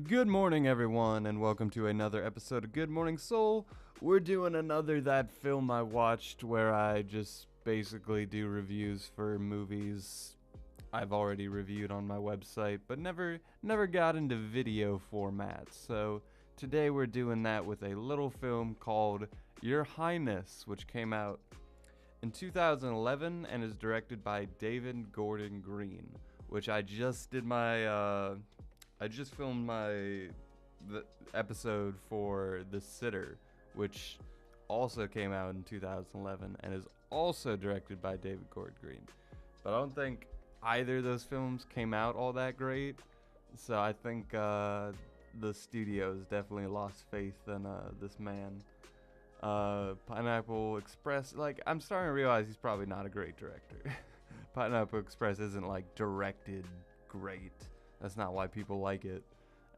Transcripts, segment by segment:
Good morning, everyone, and welcome to another episode of Good Morning Soul. We're doing another That Film I Watched, where I just basically do reviews for movies I've already reviewed on my website, but never got into video format. So today we're doing that with a little film called Your Highness, which came out in 2011 and is directed by David Gordon Green, which I just did my I just filmed the episode for The Sitter, which also came out in 2011 and is also directed by David Gordon Green. But I don't think either of those films came out all that great, so I think the studios definitely lost faith in this man. Pineapple Express, like, I'm starting to realize he's probably not a great director. Pineapple Express isn't like directed great. That's not why people like it.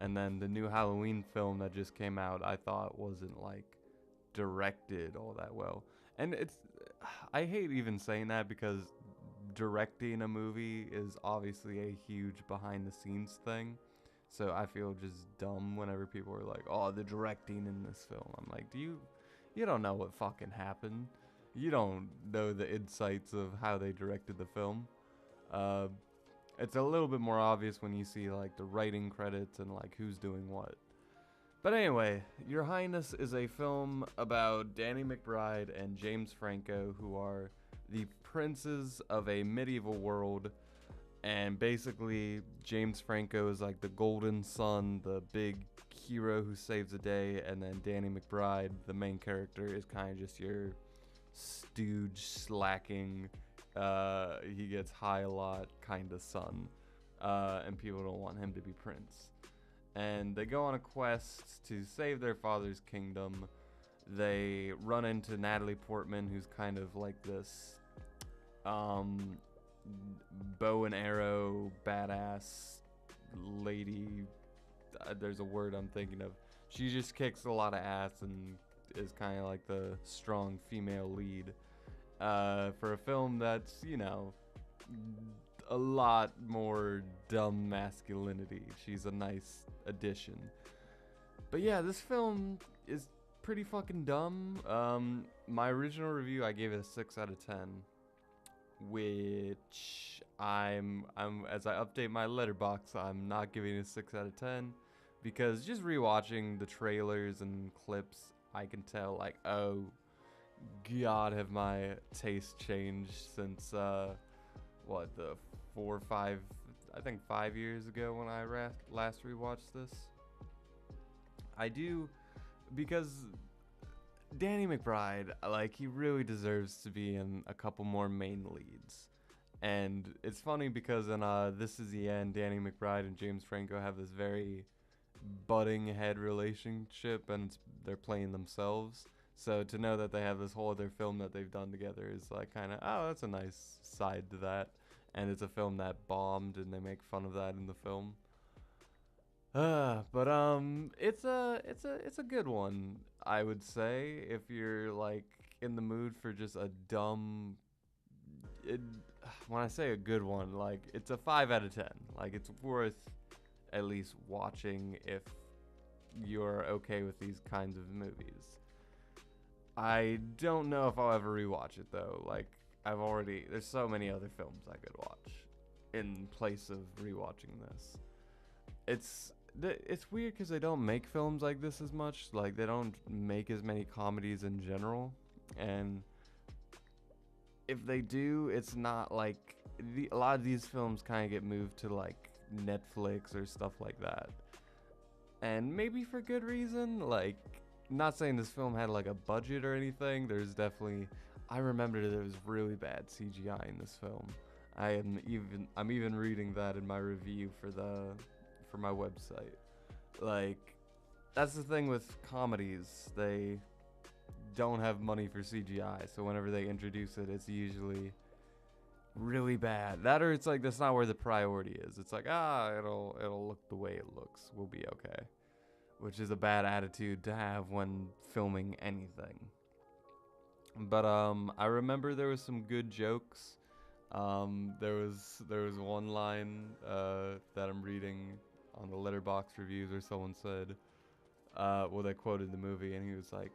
And then the new Halloween film that just came out, I thought wasn't like directed all that well. And I hate even saying that because directing a movie is obviously a huge behind the scenes thing. So I feel just dumb whenever people are like, "Oh, the directing in this film." I'm like, you don't know what fucking happened. You don't know the insights of how they directed the film. Uh, it's a little bit more obvious when you see like the writing credits and like who's doing what. But anyway, Your Highness is a film about Danny McBride and James Franco, who are the princes of a medieval world. And basically, James Franco is like the golden son, the big hero who saves the day. And then Danny McBride, the main character, is kind of just your stooge slacking, he gets high a lot kind of son, and people don't want him to be prince. And they go on a quest to save their father's kingdom. They run into Natalie Portman, who's kind of like this bow and arrow badass lady. There's a word I'm thinking of. She just kicks a lot of ass and is kind of like the strong female lead. For a film that's, a lot more dumb masculinity. She's a nice addition. But yeah, this film is pretty fucking dumb. My original review, I gave it a 6 out of 10, which I'm as I update my letterbox, I'm not giving it a 6 out of 10 because just rewatching the trailers and clips, I can tell like, oh God, have my taste changed since the 4 or 5, I think 5 years ago when I last rewatched this. I do, because Danny McBride, like, he really deserves to be in a couple more main leads. And it's funny because in This Is the End, Danny McBride and James Franco have this very butting head relationship, and they're playing themselves. So to know that they have this whole other film that they've done together is like kind of, oh, that's a nice side to that. And it's a film that bombed, and they make fun of that in the film. But it's a good one, I would say, if you're like in the mood for just a dumb. It, when I say a good one, like, it's a 5 out of 10. Like, it's worth at least watching if you're okay with these kinds of movies. I don't know if I'll ever rewatch it though. Like, there's so many other films I could watch in place of rewatching this. It's weird because they don't make films like this as much. Like, they don't make as many comedies in general, and if they do, it's not like a lot of these films kind of get moved to like Netflix or stuff like that, and maybe for good reason. Like, not saying this film had like a budget or anything. I remember there was really bad CGI in this film. I'm even reading that in my review for my website. Like, that's the thing with comedies. They don't have money for CGI, so whenever they introduce it, it's usually really bad. That, or it's like that's not where the priority is. It's like, it'll look the way it looks. We'll be okay. Which is a bad attitude to have when filming anything. But I remember there was some good jokes. There was one line that I'm reading on the Letterboxd reviews, or someone said, well, they quoted the movie, and he was like,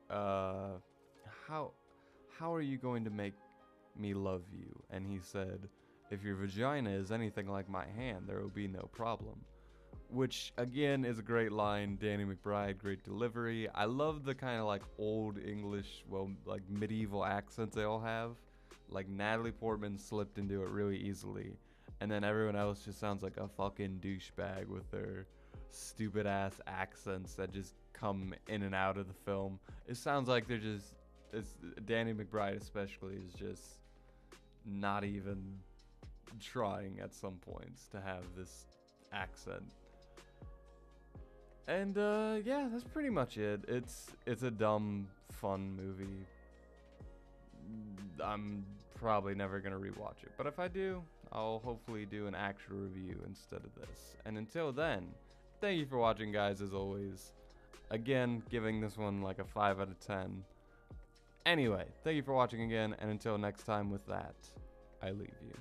how are you going to make me love you? And he said, if your vagina is anything like my hand, there will be no problem. Which, again, is a great line. Danny McBride, great delivery. I love the kind of like old English, well, like medieval accents they all have. Like Natalie Portman slipped into it really easily, and then everyone else just sounds like a fucking douchebag with their stupid ass accents that just come in and out of the film. It sounds like they're just, Danny McBride especially is just not even trying at some points to have this accent. And yeah, that's pretty much it. It's a dumb, fun movie. I'm probably never gonna rewatch it, but if I do, I'll hopefully do an actual review instead of this. And until then, thank you for watching, guys, as always. Again, giving this one like a 5 out of 10. Anyway, thank you for watching again, and until next time with that, I leave you.